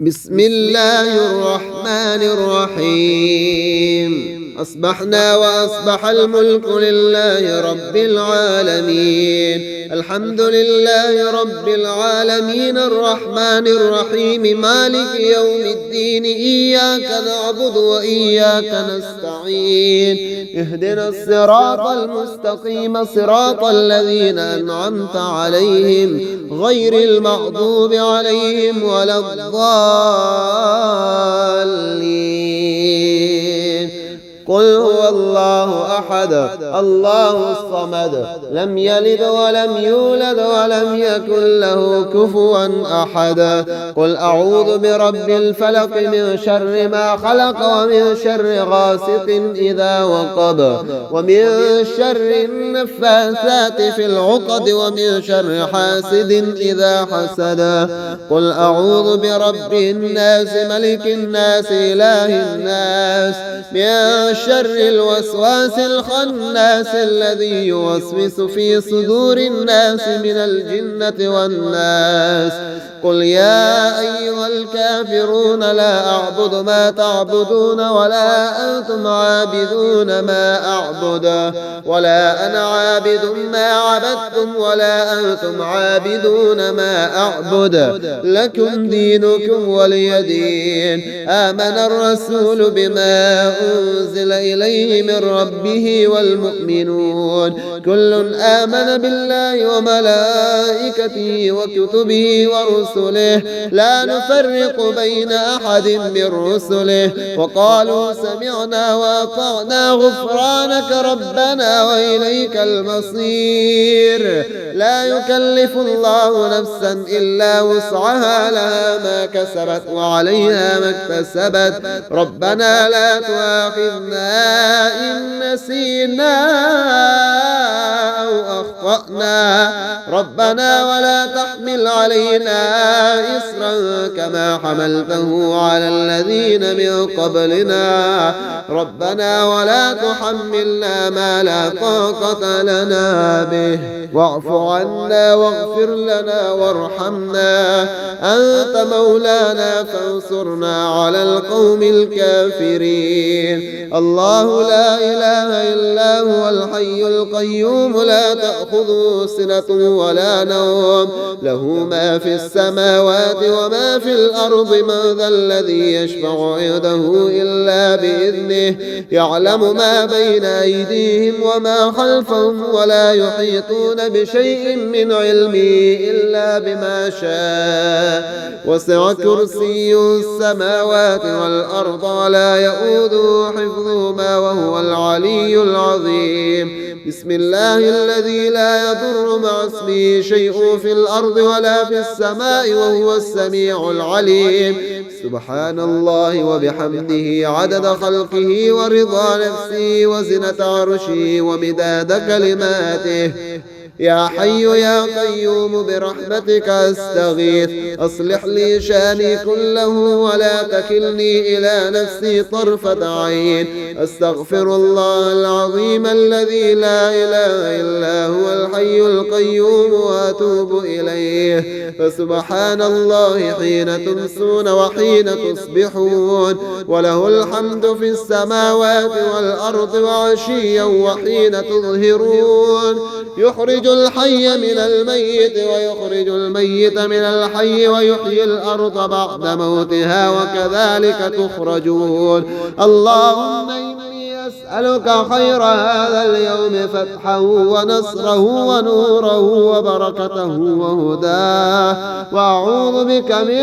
بسم الله الرحمن الرحيم. أصبحنا وأصبح الملك لله رب العالمين. الحمد لله رب العالمين الرحمن الرحيم مالك يوم الدين. إياك نعبد وإياك نستعين. اهدنا الصراط المستقيم صراط الذين أنعمت عليهم غير المغضوب عليهم ولا الضالين. قل هو الله أحد الله الصمد لم يلد ولم يولد ولم يكن له كفوا أحد. قل أعوذ برب الفلق من شر ما خلق ومن شر غاسق إذا وقب ومن شر النفاثات في العقد ومن شر حاسد إذا حسد. قل أعوذ برب الناس ملك الناس إله الناس من شر الوسواس الخناس الذي يوسوس في صدور الناس من الجنة والناس. قل يا أيها الكافرون لا أعبد ما تعبدون ولا أنتم عابدون ما أعبد ولا أنا عابد ما عبدتم ولا أنتم عابدون ما أعبد لكم دينكم ولي دين. آمن الرسول بما أنزل إليه من ربه والمؤمنون كل آمن بالله وملائكته وكتبه ورسله لا نفرق بين أحد من رسله وقالوا سمعنا وأطعنا غفرانك ربنا وإليك المصير. لا يكلف الله نفسا إلا وسعها لها ما كسبت وعليها ما اكتسبت. ربنا لا تؤاخذنا إن نسينا أو أخطأنا ربنا ولا تحمل علينا إصرا كما حملته على الذين من قبلنا ربنا ولا تحملنا ما لا طاقة لنا به واعف عنا واغفر لنا وارحمنا أنت مولانا فانصرنا على القوم الكافرين. الله لا إله إلا هو الحي القيوم لا تأخذه سنة ولا نوم له ما في السماوات وما في الأرض. من ذا الذي يشفع عنده إلا بإذنه يعلم ما بين أيديهم وما خلفهم ولا يحيطون بشيء من علمه إلا بما شاء. وسع كرسي السماوات والأرض ولا يؤوده حفظهما وهو العلي العظيم. بسم الله الذي لا يضر مع اسمه شيء في الأرض ولا في السماء وهو السميع العليم. سبحان الله وبحمده عدد خلقه ورضا نفسه وزنة عرشه ومداد كلماته. يا حي يا قيوم برحمتك أستغيث أصلح لي شاني كله ولا تكلني إلى نفسي طرفة عين. أستغفر الله العظيم الذي لا إله إلا هو الحي القيوم وأتوب إليه. فسبحان الله حين تمسون وحين تصبحون وله الحمد في السماوات والأرض وعشيا وحين تظهرون. يخرج الحي من الميت ويخرج الميت من الحي ويحيي الأرض بعد موتها وكذلك تخرجون. اللهم إني أسألك خير هذا اليوم فتحه ونصره ونوره وبركته وهداه وأعوذ بك من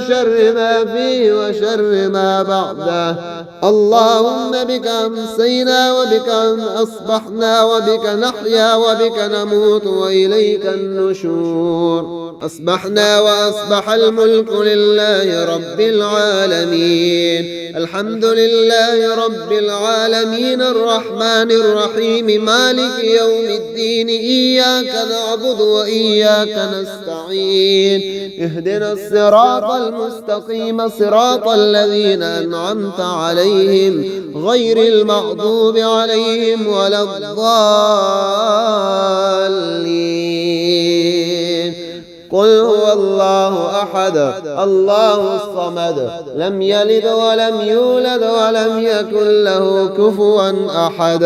شر ما فيه وشر ما بعده. اللهم بك أمسينا وبك أصبحنا وبك نحيا وبك نموت وإليك النشور. أصبحنا وأصبح الملك لله رب العالمين. الحمد لله رب العالمين الرحمن الرحيم مالك يوم الدين. إياك نعبد وإياك نستعين. اهدنا الصراط المستقيم صراط الذين أنعمت عليهم غير المغضوب عليهم ولا الضالين. قل هو الله أحد الله الصمد لم يلد ولم يولد ولم يكن له كفوا أحد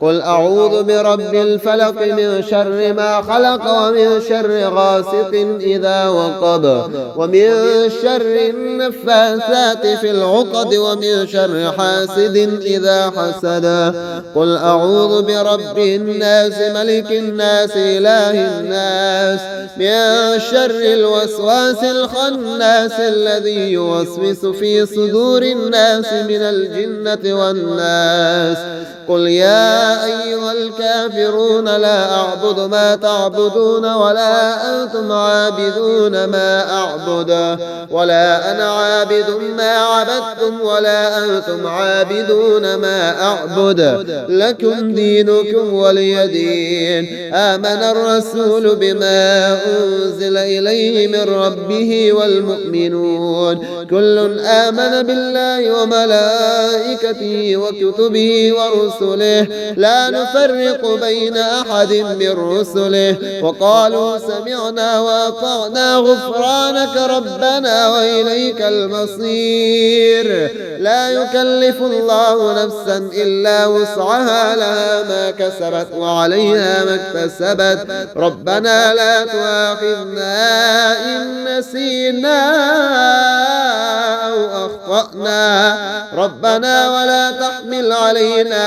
قل أعوذ برب الفلق من شر ما خلق ومن شر غاسق إذا وقب ومن شر النفاثات في العقد ومن شر حاسد إذا حسد قل أعوذ برب الناس ملك الناس إله الناس من شر الوسواس الخناس الذي يوسوس في صدور الناس من الجنة والناس قل يا أيها الكافرون لا أعبد ما تعبدون ولا أنتم عابدون ما أعبد ولا أنا عابد ما عبدتم ولا أنتم عابدون ما أعبد لكم دينكم ولي دين آمن الرسول بما أنزل إليه من ربه والمؤمنون كل آمن بالله وملائكته وكتبه ورسله لا نفرق بين أحد من رسله وقالوا سمعنا وأطعنا غفرانك ربنا وإليك المصير لا يكلف الله نفسا إلا وسعها لها ما كسبت وعليها ما اكتسبت ربنا لا تؤاخذنا إن نسينا أو أخطأنا ربنا ولا تحمل علينا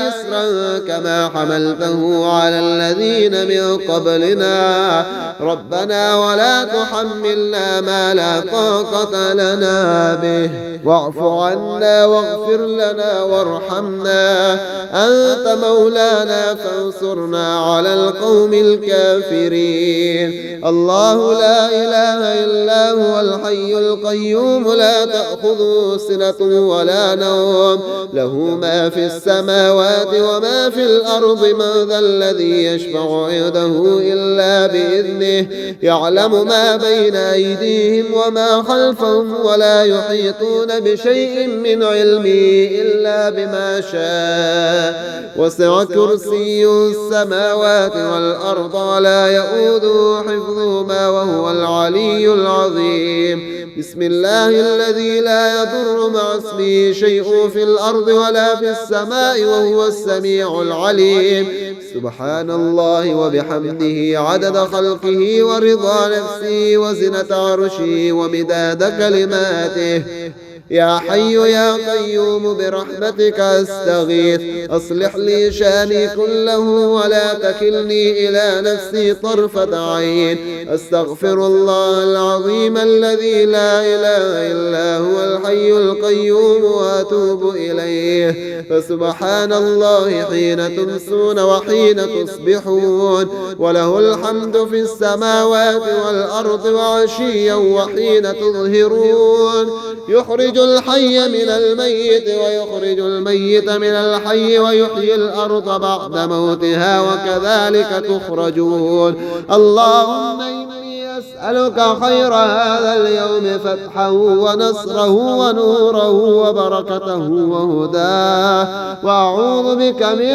إصرا كما حملته على الذين من قبلنا ربنا ولا تحملنا ما لا طاقة لنا به واعف عنا واغفر لنا وارحمنا أنت مولانا فانصرنا على القوم الكافرين الله لا إله إلا هو الحي القيوم لا تأخذه سنة ولا نوم له ما في السماوات وما في الأرض من ذا الذي يشفع عنده إلا بإذنه يعلم ما بين أيديهم وما خلفهم ولا يحيطون بشيء من علمه إلا بما شاء وسع كرسي السماوات والأرض ولا يؤوده حفظهما وهو العلي العظيم بسم الله الذي لا يضر مع اسمه شيء في الأرض ولا في السماء وهو السميع العليم سبحان الله وبحمده عدد خلقه ورضا نفسه وزنة عرشه ومداد كلماته يا حي يا قيوم برحمتك أستغيث أصلح لي شاني كله ولا تكلني إلى نفسي طرفة عين أستغفر الله العظيم الذي لا إله إلا هو الحي القيوم وأتوب إليه فسبحان الله حين تمسون وحين تصبحون وله الحمد في السماوات والأرض وعشيا وحين تظهرون يخرج الحي من الميت ويخرج الميت من الحي ويحيي الأرض بعد موتها وكذلك تخرجون اللهم إني أسألك خير هذا اليوم فتحه ونصره ونوره وبركته وهداه وأعوذ بك من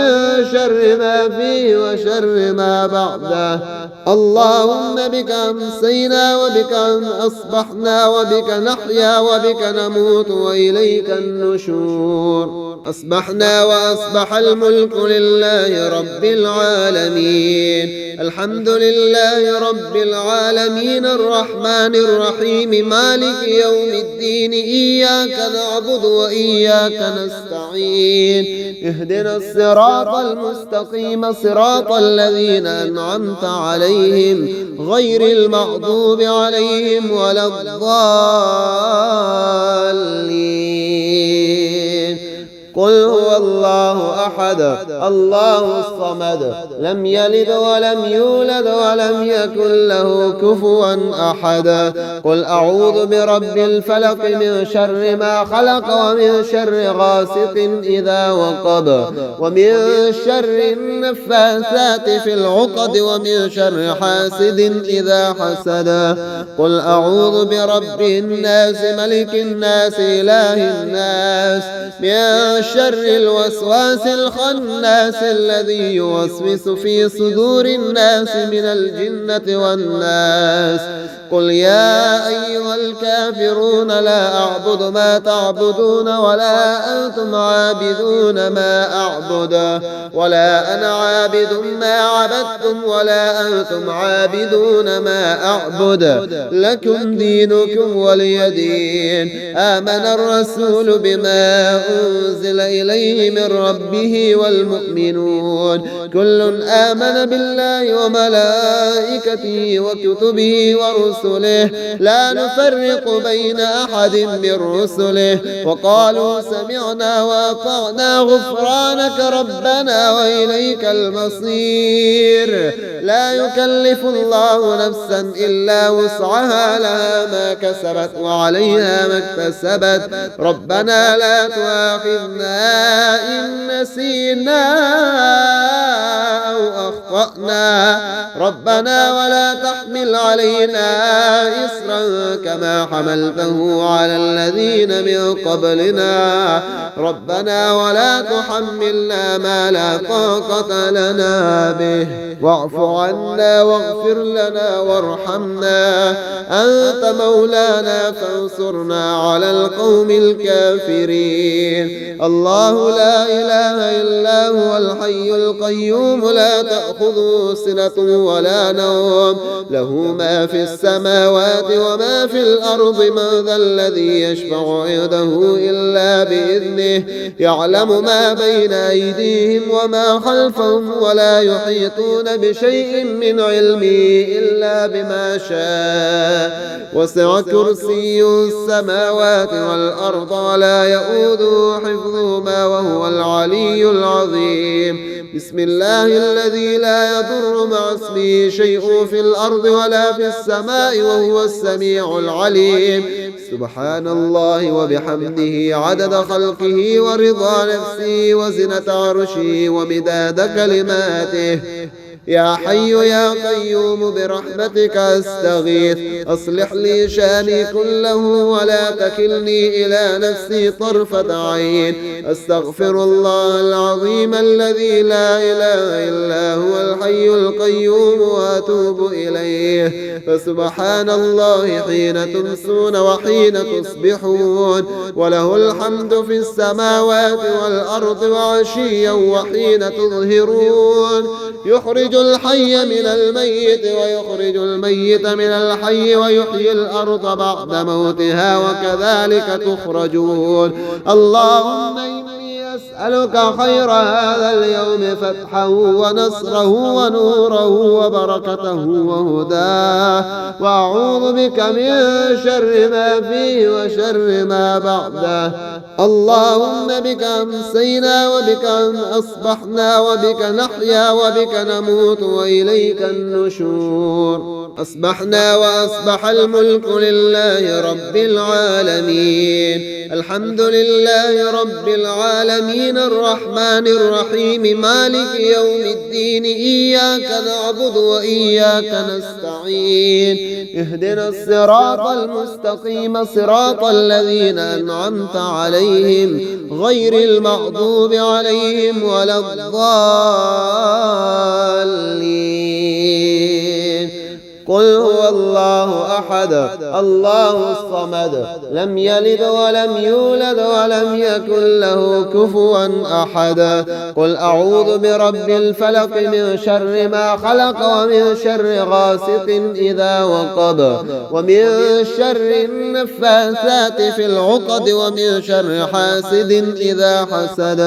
شر ما فيه وشر ما بعده اللهم بك أمسينا وبك أصبحنا وبك نحيا وبك نموت وإليك النشور أصبحنا وأصبح الملك لله رب العالمين الحمد لله رب العالمين الرحمن الرحيم مالك يوم الدين إياك نعبد وإياك نستعين اهدنا الصراط المستقيم صراط الذين أنعمت عليهم غير المغضوب عليهم ولا الضالين قل هو الله أحد الله الصمد لم يلد ولم يولد ولم يكن له كفوا أحد قل أعوذ برب الفلق من شر ما خلق ومن شر غاسق إذا وقب ومن شر النفاثات في العقد ومن شر حاسد إذا حسد قل أعوذ برب الناس ملك الناس إله الناس من شر الوسواس الخناس الذي يوسوس في صدور الناس من الجنة والناس. قل يا أيها الكافرون لا أعبد ما تعبدون ولا أنتم عابدون ما أعبد ولا أنا عابد ما عبدتم ولا أنتم عابدون ما أعبد لكم دينكم ولي دين. آمن الرسول بما أنزل إليه من ربه والمؤمنون كل آمن بالله وملائكته وكتبه ورسله لا نفرق بين أحد من رسله وقالوا سمعنا وأطعنا غفرانك ربنا وإليك المصير. لا يكلف الله نفسا إلا وسعها لها ما كسبت وعليها ما اكتسبت. ربنا لا تؤاخذنا إن نسينا أو أخطأنا ربنا ولا تحمل علينا إصرا كما حملته على الذين من قبلنا ربنا ولا تحملنا ما لا طاقة لنا به واعف عنا واغفر لنا وارحمنا أنت مولانا فانصرنا على القوم الكافرين. الله لا إله إلا هو الحي القيوم لا تأخذه سنة ولا نوم له ما في السماوات وما في الأرض من ذا الذي يشفع عنده إلا بإذنه يعلم ما بين أيديهم وما خلفهم ولا يحيطون بشيء من علمه إلا بما شاء وسع كرسي السماوات والأرض ولا يؤوده حفظهما وهو العلي العظيم. بسم الله الذي لا يضر مع اسمه شيء في الأرض ولا في السماء وهو السميع العليم. سبحان الله وبحمده عدد خلقه ورضا نفسه وزنة عرشه ومداد كلماته. يا حي يا قيوم برحمتك أستغيث أصلح لي شاني كله ولا تكلني إلى نفسي طرفة عين. أستغفر الله العظيم الذي لا إله إلا هو الحي القيوم وأتوب إليه. فسبحان الله حين تمسون وحين تصبحون وله الحمد في السماوات والأرض وعشيا وحين تظهرون. يخرج الحي من الميت ويخرج الميت من الحي ويحيي الأرض بعد موتها وكذلك تخرجون. اللهم إني أسألك خير هذا اليوم فتحه ونصره ونوره وبركته وهداه وأعوذ بك من شر ما فيه وشر ما بعده. اللهم بك أمسينا وبك أصبحنا وبك نحيا وبك نموت وإليك النشور. أصبحنا وأصبح الملك لله رب العالمين. الحمد لله رب العالمين الرحمن الرحيم مالك يوم الدين إياك نعبد وإياك نستعين. اهدنا الصراط المستقيم صراط الذين أنعمت عليهم غير المغضوب عليهم ولا الضالين. قل هو الله أحد الله الصمد لم يلد ولم يولد ولم يكن له كفوا أحد. قل أعوذ برب الفلق من شر ما خلق ومن شر غاسق إذا وقب ومن شر النفاثات في العقد ومن شر حاسد إذا حسد.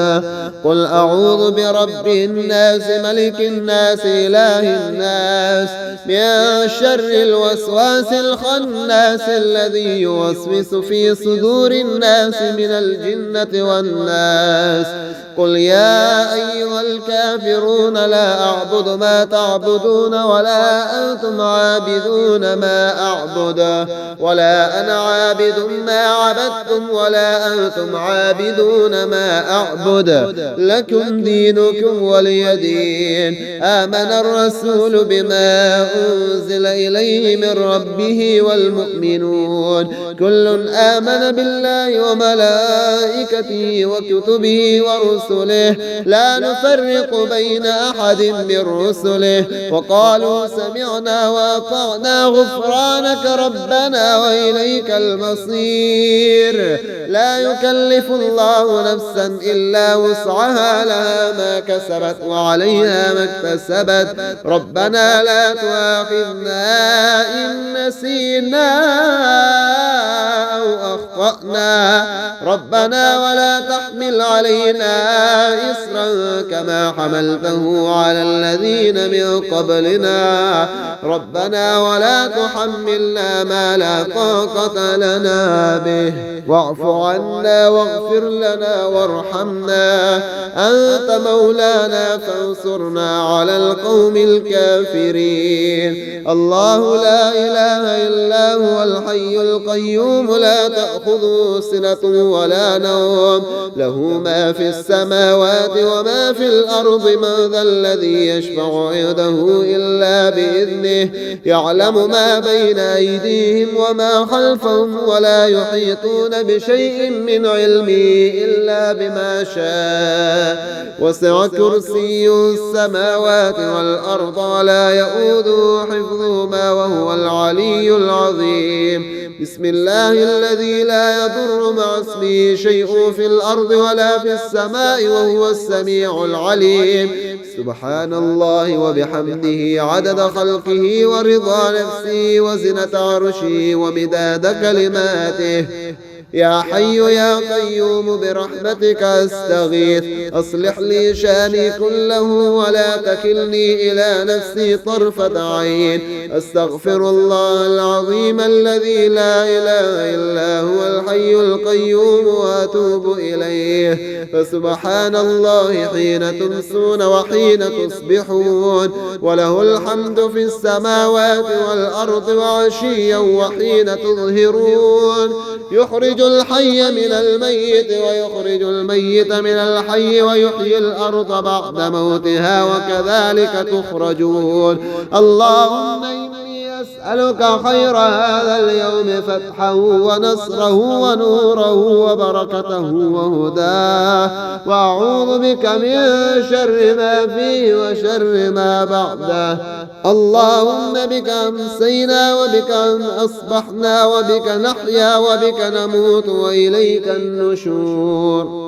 قل أعوذ برب الناس ملك الناس إله الناس من شر الوسواس الخناس الذي يوسوس في صدور الناس من الجنة والناس. قل يا أيها الكافرون لا أعبد ما تعبدون ولا أنتم عابدون ما أعبد ولا أنا عابد ما عبدتم ولا أنتم عابدون ما أعبد لكم دينكم ولي دين. آمن الرسول بما أنزل إليه من ربه والمؤمنون كل آمن بالله وملائكته وكتبه ورسله رسله لا نفرق بين أحد من رسله وقالوا سمعنا وأطعنا غفرانك ربنا وإليك المصير. لا يكلف الله نفسا إلا وسعها لها ما كسبت وعليها ما اكتسبت ربنا لا تؤاخذنا إن نسينا أو أخطأنا ربنا ولا تحمل علينا إصرا كما حملته على الذين من قبلنا ربنا ولا تحملنا ما لا طاقة لنا به واعف عنا واغفر لنا وارحمنا أنت مولانا فانصرنا على القوم الكافرين. الله لا إله إلا هو الحي القيوم لا تأخذه سنة ولا نوم له ما في السماوات وما في الأرض من ذا الذي يشفع عنده إلا بإذنه يعلم ما بين أيديهم وما خلفهم ولا يحيطون بشيء من علمه إلا بما شاء وسع كرسي السماوات والأرض ولا يؤوده حفظهما وهو العلي العظيم. بسم الله الذي لا يضر مع اسمه شيء في الأرض ولا في السماء وهو السميع العليم. سبحان الله وبحمده عدد خلقه ورضا نفسه وزنة عرشه ومداد كلماته. يا حي يا قيوم برحمتك أستغيث أصلح لي شاني كله ولا تكلني إلى نفسي طرفة عين. أستغفر الله العظيم الذي لا إله إلا هو الحي القيوم وأتوب إليه. فسبحان الله حين تمسون وحين تصبحون وله الحمد في السماوات والأرض وعشيا وحين تظهرون. يخرج الحي من الميت ويخرج الميت من الحي ويحيي الأرض بعد موتها وكذلك تخرجون. اللهم إني أسألك خير هذا اليوم فتحه ونصره ونوره وبركته وهداه وأعوذ بك من شر ما فيه وشر ما بعده. اللهم بك أمسينا وبك أصبحنا وبك نحيا وبك نموت وإليك النشور.